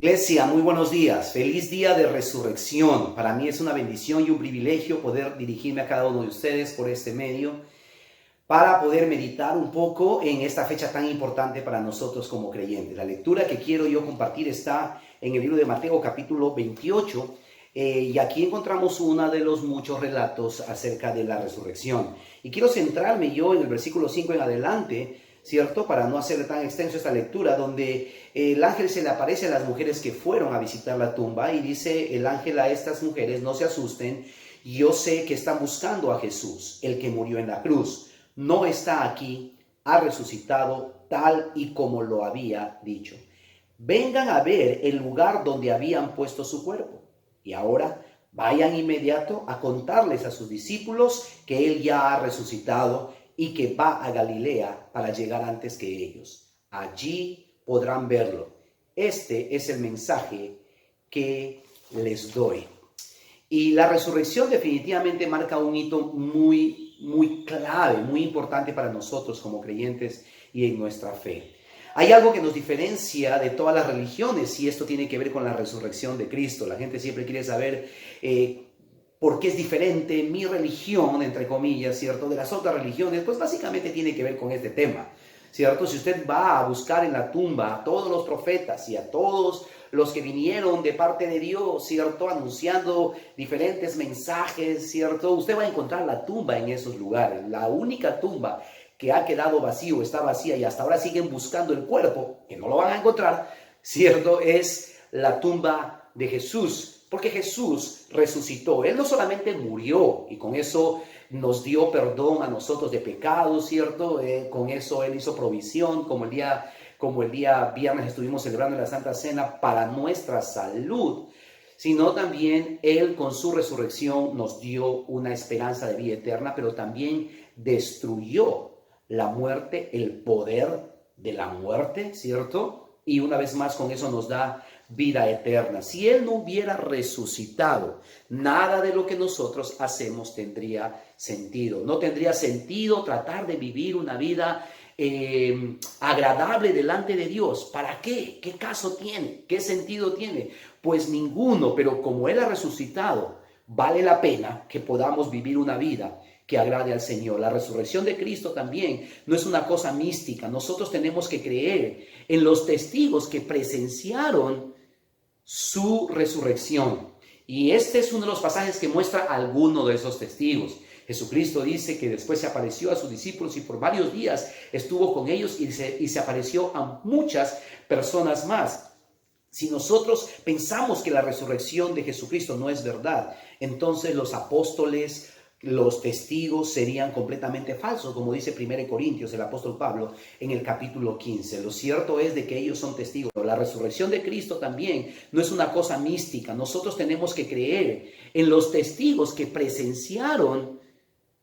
Iglesia, muy buenos días. Feliz día de resurrección. Para mí es una bendición y un privilegio poder dirigirme a cada uno de ustedes por este medio para poder meditar un poco en esta fecha tan importante para nosotros como creyentes. La lectura que quiero yo compartir está en el libro de Mateo capítulo 28 y aquí encontramos uno de los muchos relatos acerca de la resurrección. Y quiero centrarme yo en el versículo 5 en adelante, ¿cierto? Para no hacer tan extenso esta lectura, donde el ángel se le aparece a las mujeres que fueron a visitar la tumba y dice el ángel a estas mujeres: no se asusten, yo sé que están buscando a Jesús, el que murió en la cruz. No está aquí, ha resucitado tal y como lo había dicho. Vengan a ver el lugar donde habían puesto su cuerpo. Y ahora vayan inmediato a contarles a sus discípulos que él ya ha resucitado y que va a Galilea para llegar antes que ellos. Allí podrán verlo. Este es el mensaje que les doy. Y la resurrección definitivamente marca un hito muy clave, muy importante para nosotros como creyentes y en nuestra fe. Hay algo que nos diferencia de todas las religiones y esto tiene que ver con la resurrección de Cristo. La gente siempre quiere saber por qué es diferente mi religión, entre comillas, ¿cierto?, de las otras religiones. Pues básicamente tiene que ver con este tema, ¿cierto? Si usted va a buscar en la tumba a todos los profetas y a todos los que vinieron de parte de Dios, ¿cierto?, anunciando diferentes mensajes, ¿cierto?, usted va a encontrar la tumba en esos lugares. La única tumba que ha quedado vacío, está vacía y hasta ahora siguen buscando el cuerpo, que no lo van a encontrar, ¿cierto?, es la tumba de Jesús, porque Jesús resucitó. Él no solamente murió y con eso nos dio perdón a nosotros de pecados, ¿cierto? Con eso Él hizo provisión, como el día viernes estuvimos celebrando la Santa Cena para nuestra salud, sino también Él con su resurrección nos dio una esperanza de vida eterna, pero también destruyó la muerte, el poder de la muerte, ¿cierto? Y una vez más con eso nos da vida eterna. Si Él no hubiera resucitado, nada de lo que nosotros hacemos tendría sentido. No tendría sentido tratar de vivir una vida agradable delante de Dios. ¿Para qué? ¿Qué caso tiene? ¿Qué sentido tiene? Pues ninguno, pero como Él ha resucitado, vale la pena que podamos vivir una vida que agrade al Señor. La resurrección de Cristo también no es una cosa mística. Nosotros tenemos que creer en los testigos que presenciaron su resurrección. Y este es uno de los pasajes que muestra a alguno de esos testigos. Jesucristo dice que después se apareció a sus discípulos y por varios días estuvo con ellos y se apareció a muchas personas más. Si nosotros pensamos que la resurrección de Jesucristo no es verdad, entonces los apóstoles, los testigos serían completamente falsos, como dice 1 Corintios, el apóstol Pablo, en el capítulo 15. Lo cierto es de que ellos son testigos. La resurrección de Cristo también no es una cosa mística. Nosotros tenemos que creer en los testigos que presenciaron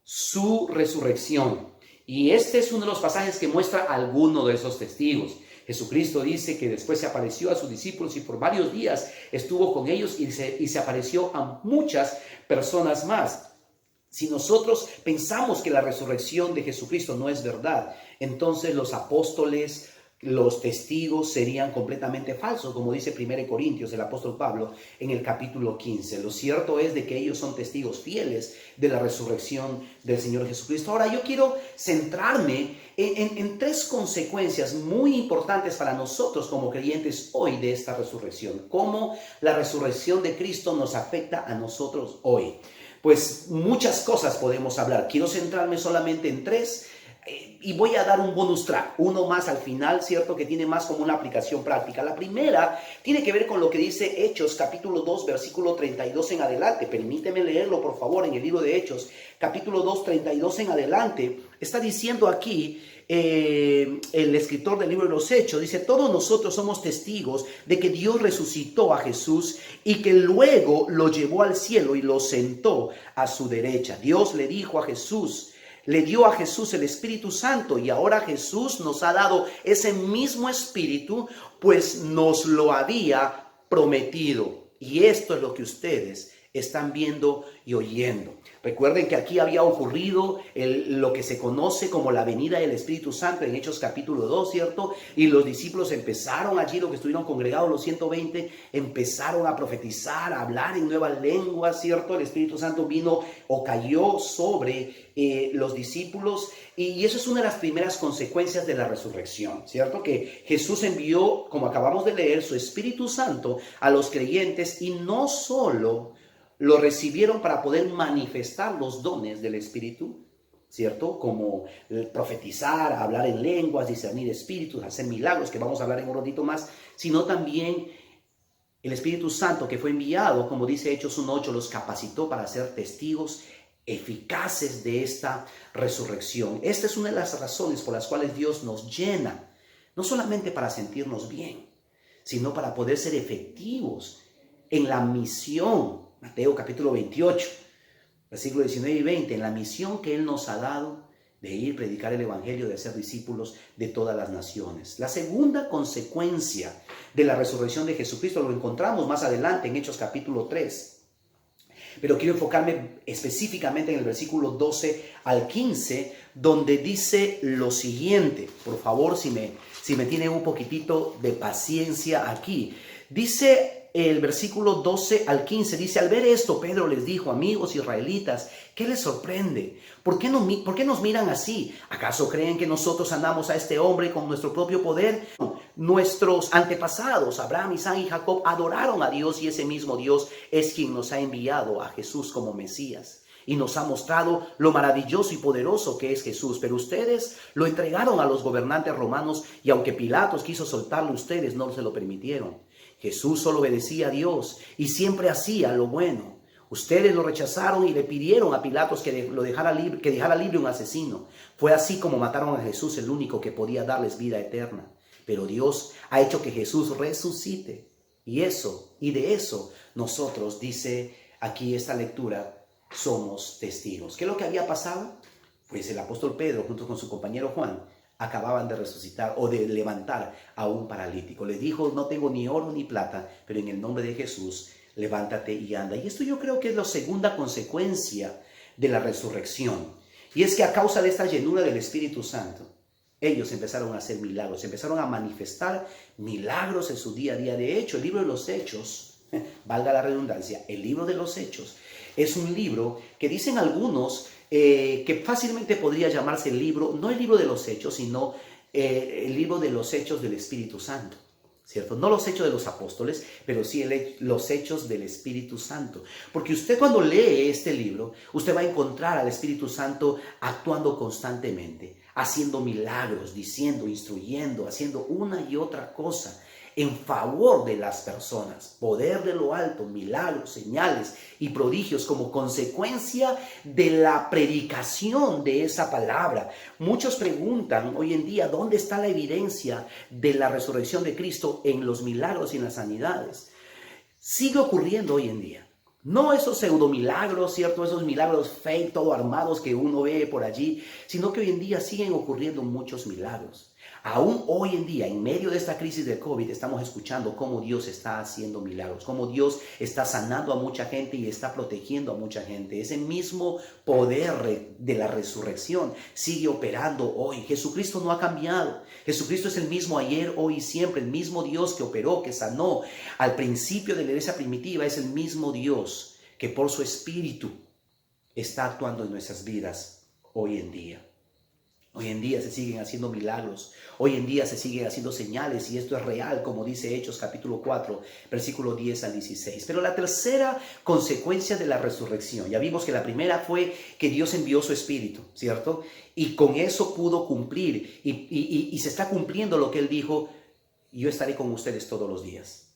su resurrección. Y este es uno de los pasajes que muestra a alguno de esos testigos. Jesucristo dice que después se apareció a sus discípulos y por varios días estuvo con ellos y se apareció a muchas personas más. Si nosotros pensamos que la resurrección de Jesucristo no es verdad, entonces los apóstoles, los testigos serían completamente falsos, como dice 1 Corintios, el apóstol Pablo, en el capítulo 15. Lo cierto es de que ellos son testigos fieles de la resurrección del Señor Jesucristo. Ahora, yo quiero centrarme en tres consecuencias muy importantes para nosotros como creyentes hoy de esta resurrección. Cómo la resurrección de Cristo nos afecta a nosotros hoy. Pues muchas cosas podemos hablar. Quiero centrarme solamente en tres y voy a dar un bonus track, uno más al final, ¿cierto?, que tiene más como una aplicación práctica. La primera tiene que ver con lo que dice Hechos, capítulo 2, versículo 32 en adelante. Permíteme leerlo, por favor, en el libro de Hechos, capítulo 2, 32 en adelante. Está diciendo aquí el escritor del libro de los Hechos, dice: todos nosotros somos testigos de que Dios resucitó a Jesús y que luego lo llevó al cielo y lo sentó a su derecha. Dios le dio a Jesús el Espíritu Santo y ahora Jesús nos ha dado ese mismo Espíritu, pues nos lo había prometido. Y esto es lo que ustedes están viendo y oyendo. Recuerden que aquí había ocurrido lo que se conoce como la venida del Espíritu Santo en Hechos capítulo 2, ¿cierto? Y los discípulos empezaron allí, los que estuvieron congregados, los 120, empezaron a profetizar, a hablar en nuevas lenguas, ¿cierto? El Espíritu Santo vino o cayó sobre los discípulos, y eso es una de las primeras consecuencias de la resurrección, ¿cierto? Que Jesús envió, como acabamos de leer, su Espíritu Santo a los creyentes, y no solo lo recibieron para poder manifestar los dones del Espíritu, ¿cierto? Como profetizar, hablar en lenguas, discernir espíritus, hacer milagros, que vamos a hablar en un ratito más, sino también el Espíritu Santo que fue enviado, como dice Hechos 1:8, los capacitó para ser testigos eficaces de esta resurrección. Esta es una de las razones por las cuales Dios nos llena, no solamente para sentirnos bien, sino para poder ser efectivos en la misión. Mateo capítulo 28, versículos 19 y 20, en la misión que Él nos ha dado de ir, predicar el evangelio, de ser discípulos de todas las naciones. La segunda consecuencia de la resurrección de Jesucristo lo encontramos más adelante en Hechos capítulo 3. Pero quiero enfocarme específicamente en el versículo 12 al 15, donde dice lo siguiente. Por favor, si me tienen un poquitito de paciencia aquí. Dice el versículo 12 al 15, dice: al ver esto, Pedro les dijo: amigos israelitas, ¿qué les sorprende? ¿Por qué nos miran así? ¿Acaso creen que nosotros andamos a este hombre con nuestro propio poder? Nuestros antepasados, Abraham, Isaac y Jacob, adoraron a Dios, y ese mismo Dios es quien nos ha enviado a Jesús como Mesías. Y nos ha mostrado lo maravilloso y poderoso que es Jesús. Pero ustedes lo entregaron a los gobernantes romanos, y aunque Pilatos quiso soltarlo, ustedes no se lo permitieron. Jesús solo obedecía a Dios y siempre hacía lo bueno. Ustedes lo rechazaron y le pidieron a Pilatos que dejara libre un asesino. Fue así como mataron a Jesús, el único que podía darles vida eterna. Pero Dios ha hecho que Jesús resucite. Y de eso nosotros, dice aquí esta lectura, somos testigos. ¿Qué es lo que había pasado? Pues el apóstol Pedro, junto con su compañero Juan, acababan de resucitar o de levantar a un paralítico. Le dijo: no tengo ni oro ni plata, pero en el nombre de Jesús, levántate y anda. Y esto yo creo que es la segunda consecuencia de la resurrección. Y es que a causa de esta llenura del Espíritu Santo, ellos empezaron a hacer milagros, empezaron a manifestar milagros en su día a día. De hecho, el libro de los Hechos, valga la redundancia, el libro de los Hechos es un libro que dicen algunos que fácilmente podría llamarse el libro, no el libro de los Hechos, sino el libro de los Hechos del Espíritu Santo, ¿cierto? No los Hechos de los Apóstoles, pero sí los Hechos del Espíritu Santo. Porque usted, cuando lee este libro, usted va a encontrar al Espíritu Santo actuando constantemente, haciendo milagros, diciendo, instruyendo, haciendo una y otra cosa en favor de las personas. Poder de lo alto, milagros, señales y prodigios como consecuencia de la predicación de esa palabra. Muchos preguntan hoy en día: ¿dónde está la evidencia de la resurrección de Cristo en los milagros y en las sanidades? Sigue ocurriendo hoy en día. No esos pseudomilagros, ¿cierto? Esos milagros fake, todo armados que uno ve por allí, sino que hoy en día siguen ocurriendo muchos milagros. Aún hoy en día, en medio de esta crisis del COVID, estamos escuchando cómo Dios está haciendo milagros, cómo Dios está sanando a mucha gente y está protegiendo a mucha gente. Ese mismo poder de la resurrección sigue operando hoy. Jesucristo no ha cambiado. Jesucristo es el mismo ayer, hoy y siempre. El mismo Dios que operó, que sanó al principio de la iglesia primitiva, es el mismo Dios que por su Espíritu está actuando en nuestras vidas hoy en día. Hoy en día se siguen haciendo milagros, hoy en día se siguen haciendo señales, y esto es real, como dice Hechos capítulo 4, versículo 10 al 16. Pero la tercera consecuencia de la resurrección, ya vimos que la primera fue que Dios envió su Espíritu, ¿cierto? Y con eso pudo cumplir, y se está cumpliendo lo que Él dijo: yo estaré con ustedes todos los días.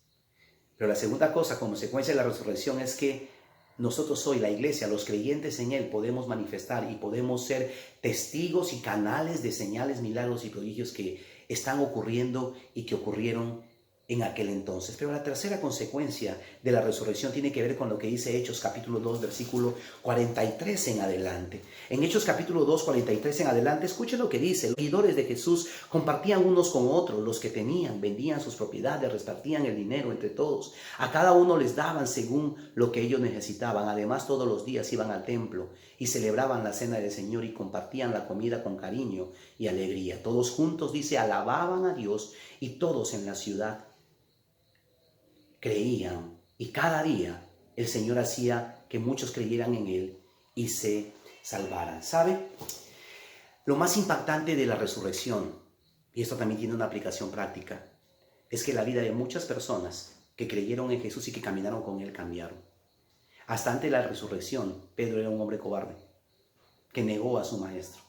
Pero la segunda cosa, consecuencia de la resurrección, es que nosotros hoy, la iglesia, los creyentes en Él, podemos manifestar y podemos ser testigos y canales de señales, milagros y prodigios que están ocurriendo y que ocurrieron en aquel entonces. Pero la tercera consecuencia de la resurrección tiene que ver con lo que dice Hechos capítulo 2, versículo 43 en adelante. En Hechos capítulo 2, 43 en adelante, escuchen lo que dice. Los seguidores de Jesús compartían unos con otros, los que tenían, vendían sus propiedades, repartían el dinero entre todos. A cada uno les daban según lo que ellos necesitaban. Además, todos los días iban al templo y celebraban la cena del Señor y compartían la comida con cariño y alegría. Todos juntos, dice, alababan a Dios, y todos en la ciudad creían, y cada día el Señor hacía que muchos creyeran en Él y se salvaran. ¿Sabe? Lo más impactante de la resurrección, y esto también tiene una aplicación práctica, es que la vida de muchas personas que creyeron en Jesús y que caminaron con Él cambiaron. Hasta antes de la resurrección, Pedro era un hombre cobarde que negó a su maestro.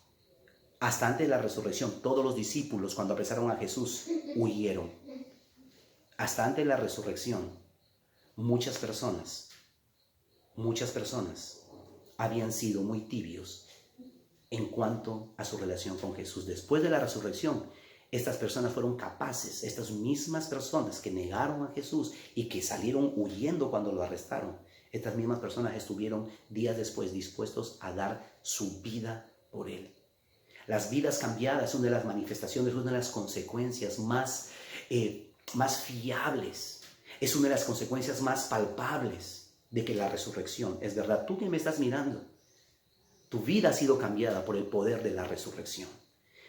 Hasta antes de la resurrección, todos los discípulos, cuando apresaron a Jesús, huyeron. Hasta antes de la resurrección, muchas personas habían sido muy tibios en cuanto a su relación con Jesús. Después de la resurrección, estas personas fueron capaces, estas mismas personas que negaron a Jesús y que salieron huyendo cuando lo arrestaron, estas mismas personas estuvieron días después dispuestos a dar su vida por Él. Las vidas cambiadas es una de las manifestaciones, una de las consecuencias más fiables, es una de las consecuencias más palpables de que la resurrección es verdad. Tú que me estás mirando, tu vida ha sido cambiada por el poder de la resurrección.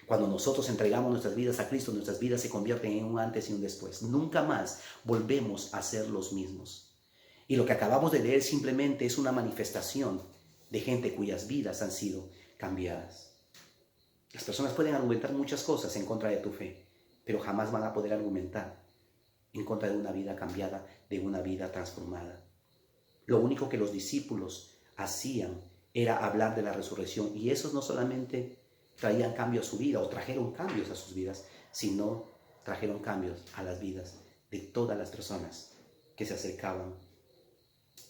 Cuando nosotros entregamos nuestras vidas a Cristo, nuestras vidas se convierten en un antes y un después. Nunca más volvemos a ser los mismos. Y lo que acabamos de leer simplemente es una manifestación de gente cuyas vidas han sido cambiadas. Las personas pueden argumentar muchas cosas en contra de tu fe, pero jamás van a poder argumentar en contra de una vida cambiada, de una vida transformada. Lo único que los discípulos hacían era hablar de la resurrección, y esos no solamente traían cambios a su vida o trajeron cambios a sus vidas, sino trajeron cambios a las vidas de todas las personas que se acercaban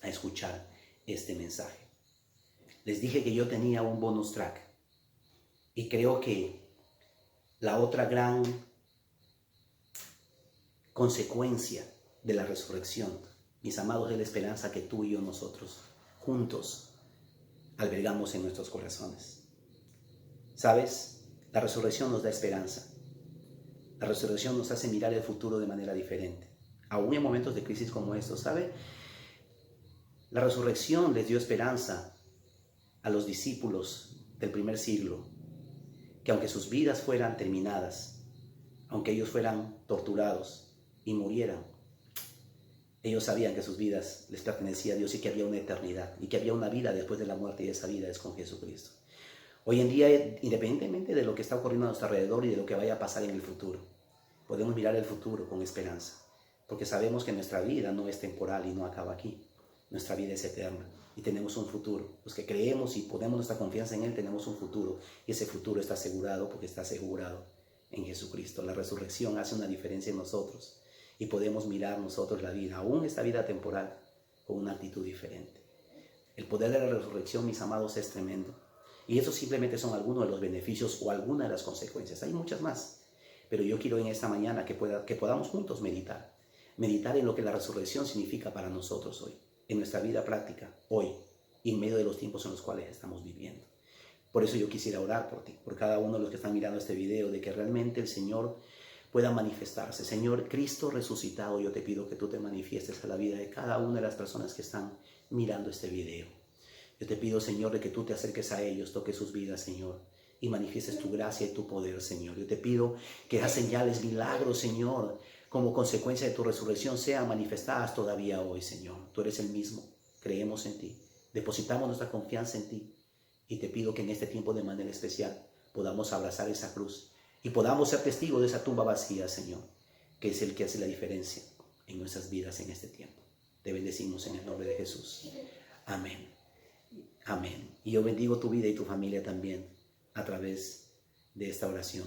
a escuchar este mensaje. Les dije que yo tenía un bonus track, y creo que la otra gran consecuencia de la resurrección, mis amados, es la esperanza que tú y yo, nosotros, juntos, albergamos en nuestros corazones. ¿Sabes? La resurrección nos da esperanza. La resurrección nos hace mirar el futuro de manera diferente. Aún en momentos de crisis como estos, ¿sabe? La resurrección les dio esperanza a los discípulos del primer siglo, que aunque sus vidas fueran terminadas, aunque ellos fueran torturados y murieran, ellos sabían que sus vidas les pertenecía a Dios y que había una eternidad y que había una vida después de la muerte, y esa vida es con Jesucristo. Hoy en día, independientemente de lo que está ocurriendo a nuestro alrededor y de lo que vaya a pasar en el futuro, podemos mirar el futuro con esperanza, porque sabemos que nuestra vida no es temporal y no acaba aquí. Nuestra vida es eterna y tenemos un futuro. Los que creemos y ponemos nuestra confianza en Él tenemos un futuro, y ese futuro está asegurado porque está asegurado en Jesucristo. La resurrección hace una diferencia en nosotros y podemos mirar nosotros la vida, aún esta vida temporal, con una actitud diferente. El poder de la resurrección, mis amados, es tremendo. Y esos simplemente son algunos de los beneficios o algunas de las consecuencias. Hay muchas más, pero yo quiero en esta mañana que podamos juntos meditar en lo que la resurrección significa para nosotros hoy, en nuestra vida práctica, hoy, y en medio de los tiempos en los cuales estamos viviendo. Por eso yo quisiera orar por ti, por cada uno de los que están mirando este video, de que realmente el Señor pueda manifestarse. Señor, Cristo resucitado, yo te pido que tú te manifiestes a la vida de cada una de las personas que están mirando este video. Yo te pido, Señor, de que tú te acerques a ellos, toques sus vidas, Señor, y manifiestes tu gracia y tu poder, Señor. Yo te pido que esas señales, milagros, Señor, como consecuencia de tu resurrección, sean manifestadas todavía hoy, Señor. Tú eres el mismo, creemos en ti, depositamos nuestra confianza en ti, y te pido que en este tiempo de manera especial podamos abrazar esa cruz y podamos ser testigos de esa tumba vacía, Señor, que es el que hace la diferencia en nuestras vidas en este tiempo. Te bendecimos en el nombre de Jesús. Amén. Amén. Y yo bendigo tu vida y tu familia también a través de esta oración.